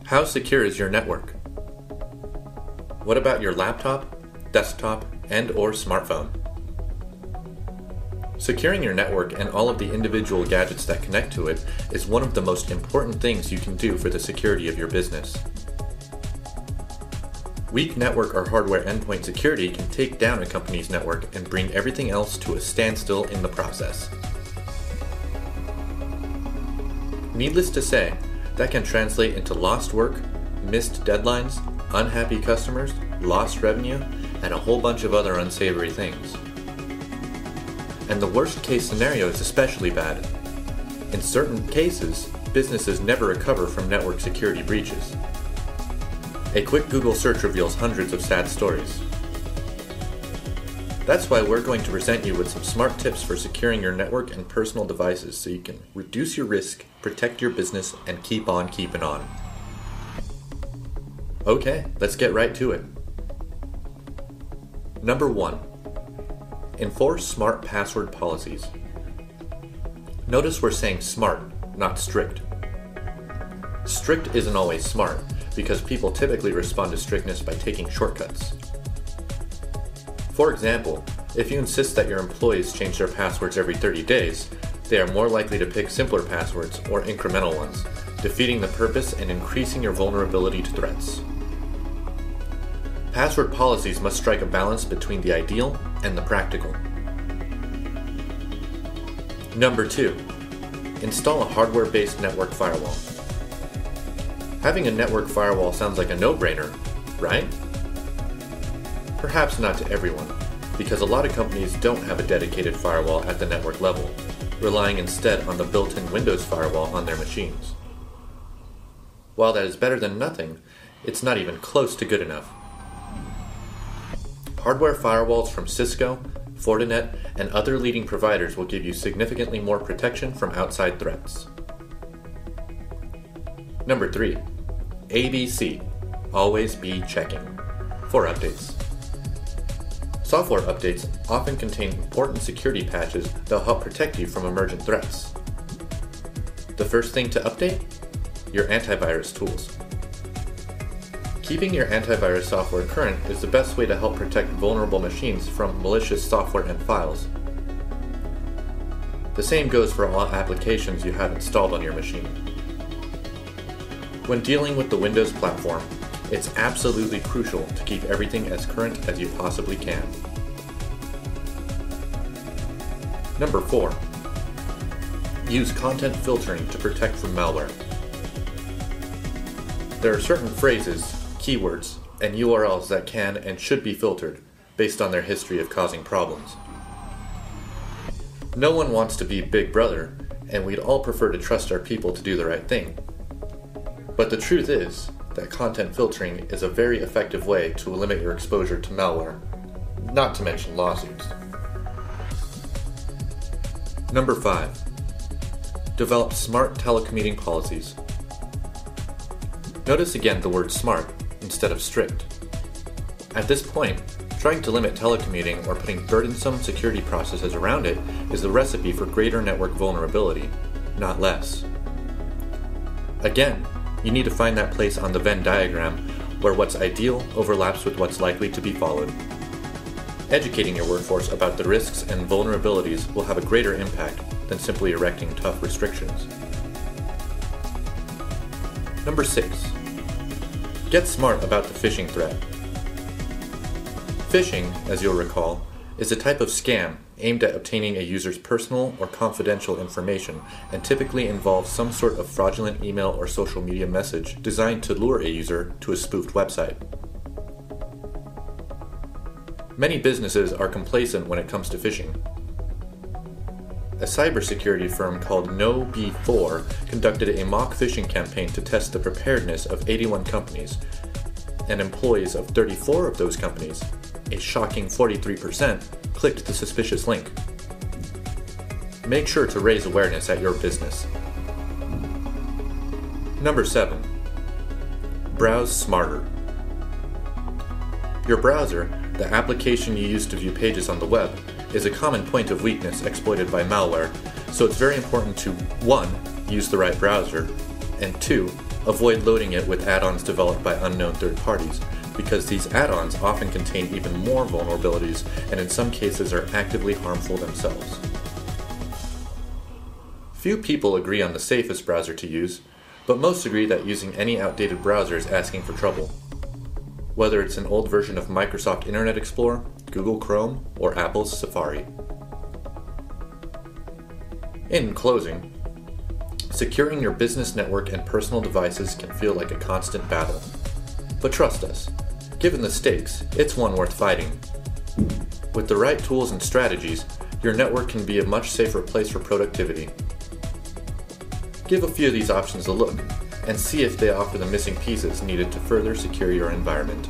How secure is your network? What about your laptop, desktop, and/or smartphone? Securing your network and all of the individual gadgets that connect to it is one of the most important things you can do for the security of your business. Weak network or hardware endpoint security can take down a company's network and bring everything else to a standstill in the process. Needless to say, that can translate into lost work, missed deadlines, unhappy customers, lost revenue, and a whole bunch of other unsavory things. And the worst case scenario is especially bad. In certain cases, businesses never recover from network security breaches. A quick Google search reveals hundreds of sad stories. That's why we're going to present you with some smart tips for securing your network and personal devices so you can reduce your risk, protect your business, and keep on keeping on. Okay, let's get right to it. Number 1. Enforce smart password policies. Notice we're saying smart, not strict. Strict isn't always smart, because people typically respond to strictness by taking shortcuts. For example, if you insist that your employees change their passwords every 30 days, they are more likely to pick simpler passwords or incremental ones, defeating the purpose and increasing your vulnerability to threats. Password policies must strike a balance between the ideal and the practical. Number 2. Install a hardware-based network firewall. Having a network firewall sounds like a no-brainer, right? Perhaps not to everyone, because a lot of companies don't have a dedicated firewall at the network level, relying instead on the built-in Windows firewall on their machines. While that is better than nothing, it's not even close to good enough. Hardware firewalls from Cisco, Fortinet, and other leading providers will give you significantly more protection from outside threats. Number 3. ABC. Always be checking. For updates. Software updates often contain important security patches that will help protect you from emergent threats. The first thing to update? Your antivirus tools. Keeping your antivirus software current is the best way to help protect vulnerable machines from malicious software and files. The same goes for all applications you have installed on your machine. When dealing with the Windows platform, it's absolutely crucial to keep everything as current as you possibly can. Number 4. Use content filtering to protect from malware. There are certain phrases, keywords, and URLs that can and should be filtered based on their history of causing problems. No one wants to be Big Brother, and we'd all prefer to trust our people to do the right thing. But the truth is that content filtering is a very effective way to limit your exposure to malware, not to mention lawsuits. Number 5. Develop smart telecommuting policies. Notice again the word smart instead of strict. At this point, trying to limit telecommuting or putting burdensome security processes around it is the recipe for greater network vulnerability, not less. Again, you need to find that place on the Venn diagram where what's ideal overlaps with what's likely to be followed. Educating your workforce about the risks and vulnerabilities will have a greater impact than simply erecting tough restrictions. Number 6. Get smart about the phishing threat. Phishing, as you'll recall, is a type of scam aimed at obtaining a user's personal or confidential information and typically involves some sort of fraudulent email or social media message designed to lure a user to a spoofed website. Many businesses are complacent when it comes to phishing. A cybersecurity firm called KnowBe4 conducted a mock phishing campaign to test the preparedness of 81 companies, and employees of 34 of those companies, a shocking 43%, clicked the suspicious link. Make sure to raise awareness at your business. Number 7. Browse smarter. Your browser, the application you use to view pages on the web, is a common point of weakness exploited by malware, so it's very important to 1. Use the right browser, and 2. Avoid loading it with add-ons developed by unknown third parties, because these add-ons often contain even more vulnerabilities and in some cases are actively harmful themselves. Few people agree on the safest browser to use, but most agree that using any outdated browser is asking for trouble. Whether it's an old version of Microsoft Internet Explorer, Google Chrome, or Apple's Safari. In closing, securing your business network and personal devices can feel like a constant battle. But trust us, given the stakes, it's one worth fighting. With the right tools and strategies, your network can be a much safer place for productivity. Give a few of these options a look, and see if they offer the missing pieces needed to further secure your environment.